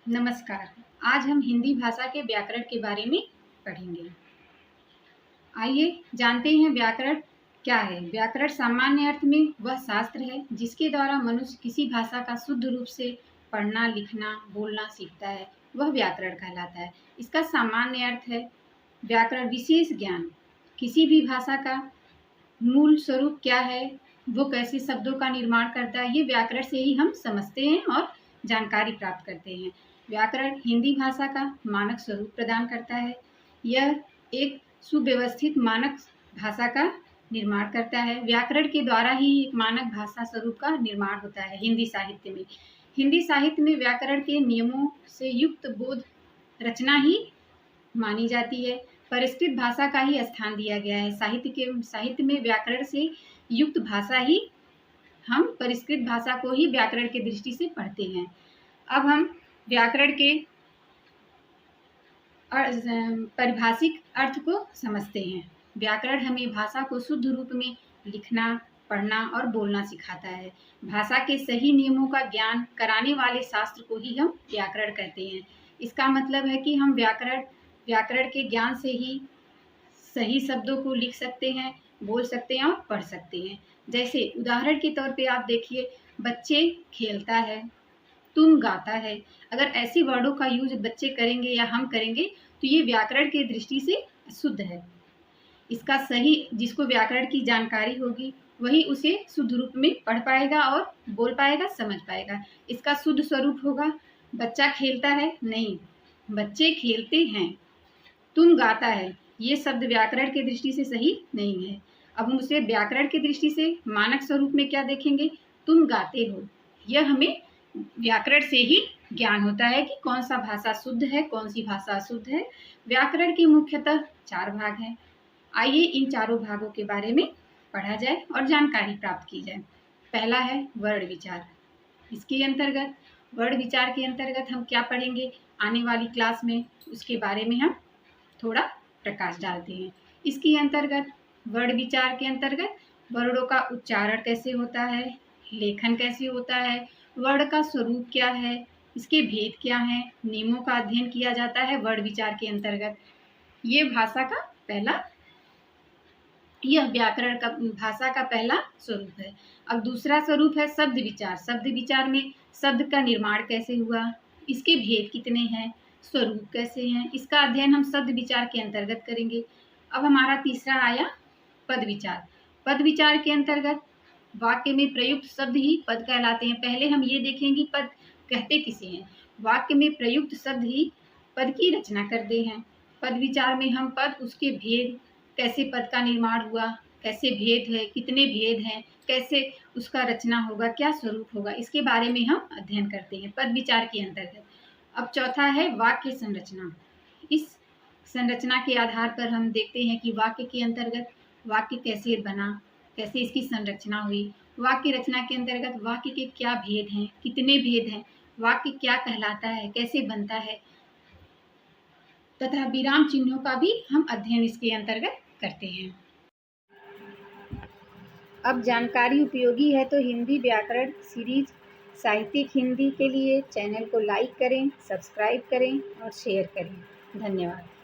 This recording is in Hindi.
नमस्कार। आज हम हिंदी भाषा के व्याकरण के बारे में पढ़ेंगे। आइए जानते हैं व्याकरण क्या है। व्याकरण सामान्य अर्थ में वह शास्त्र है जिसके द्वारा मनुष्य किसी भाषा का शुद्ध रूप से पढ़ना, लिखना, बोलना सीखता है, वह व्याकरण कहलाता है। इसका सामान्य अर्थ है व्याकरण विशेष ज्ञान, किसी भी भाषा का मूल स्वरूप क्या है, वो कैसे शब्दों का निर्माण करता है, ये व्याकरण से ही हम समझते हैं और जानकारी प्राप्त करते हैं। व्याकरण हिंदी भाषा का मानक स्वरूप प्रदान करता है। यह एक सुव्यवस्थित मानक भाषा का निर्माण करता है। व्याकरण के द्वारा ही एक मानक भाषा स्वरूप का निर्माण होता है हिंदी साहित्य में। हिंदी साहित्य में व्याकरण के नियमों से युक्त बोध रचना ही मानी जाती है। परिष्कृत भाषा का ही स्थान दिया गया है। साहित्य में व्याकरण से युक्त भाषा ही हम परिष्कृत भाषा को ही व्याकरण के दृष्टि से पढ़ते हैं। अब हम व्याकरण के परिभाषिक अर्थ को समझते हैं। व्याकरण हमें भाषा को शुद्ध रूप में लिखना, पढ़ना और बोलना सिखाता है। भाषा के सही नियमों का ज्ञान कराने वाले शास्त्र को ही हम व्याकरण कहते हैं। इसका मतलब है कि हम व्याकरण के ज्ञान से ही सही शब्दों को लिख सकते हैं, बोल सकते हैं और पढ़ सकते हैं। जैसे उदाहरण के तौर पे आप देखिए, बच्चे खेलता है, तुम गाता है। अगर ऐसे वर्डों का यूज बच्चे करेंगे या हम करेंगे तो ये व्याकरण के दृष्टि से शुद्ध है। इसका सही, जिसको व्याकरण की जानकारी होगी वही उसे शुद्ध रूप में पढ़ पाएगा और बोल पाएगा, समझ पाएगा। इसका शुद्ध स्वरूप होगा बच्चा खेलता है, नहीं, बच्चे खेलते हैं। तुम गाता है, ये शब्द व्याकरण के दृष्टि से सही नहीं है। अब हम उसे व्याकरण की दृष्टि से मानक स्वरूप में क्या देखेंगे, तुम गाते हो। यह हमें व्याकरण से ही ज्ञान होता है कि कौन सा भाषा शुद्ध है, कौन सी भाषा अशुद्ध है। व्याकरण के मुख्यतः 4 भाग हैं। आइए इन चारों भागों के बारे में पढ़ा जाए और जानकारी प्राप्त की जाए। पहला है वर्ण विचार। इसके अंतर्गत वर्ण विचार के अंतर्गत हम क्या पढ़ेंगे आने वाली क्लास में, उसके बारे में हम थोड़ा प्रकाश डालते हैं। इसके अंतर्गत वर्ण विचार के अंतर्गत वर्णों का उच्चारण कैसे होता है, लेखन कैसे होता है, वर्ण का स्वरूप क्या है, इसके भेद क्या हैं, नियमों का अध्ययन किया जाता है वर्ण विचार के अंतर्गत। ये व्याकरण का भाषा का पहला स्वरूप है। अब दूसरा स्वरूप है शब्द विचार। शब्द विचार में शब्द का निर्माण कैसे हुआ, इसके भेद कितने हैं, स्वरूप कैसे हैं, इसका अध्ययन हम शब्द विचार के अंतर्गत करेंगे। अब हमारा तीसरा आया पद विचार। पद विचार के अंतर्गत वाक्य में प्रयुक्त शब्द ही पद कहलाते हैं। पहले हम ये देखेंगे पद कहते किसे हैं। वाक्य में प्रयुक्त शब्द ही पद की रचना करते हैं। पद विचार में हम पद, उसके भेद, कैसे पद का निर्माण हुआ, कैसे भेद है, कितने भेद हैं, कैसे उसका रचना होगा, क्या स्वरूप होगा, इसके बारे में हम अध्ययन करते हैं पद विचार के अंतर्गत। अब चौथा है वाक्य संरचना। इस संरचना के आधार पर हम देखते हैं कि वाक्य के अंतर्गत वाक्य कैसे बना, कैसे इसकी संरचना हुई। वाक्य रचना के अंतर्गत वाक्य के क्या भेद हैं, कितने भेद हैं, वाक्य क्या कहलाता है, कैसे बनता है, तथा विराम चिन्हों का भी हम अध्ययन इसके अंतर्गत करते हैं। अब जानकारी उपयोगी है तो हिंदी व्याकरण सीरीज साहित्यिक हिंदी के लिए चैनल को लाइक करें, सब्सक्राइब करें और शेयर करें। धन्यवाद।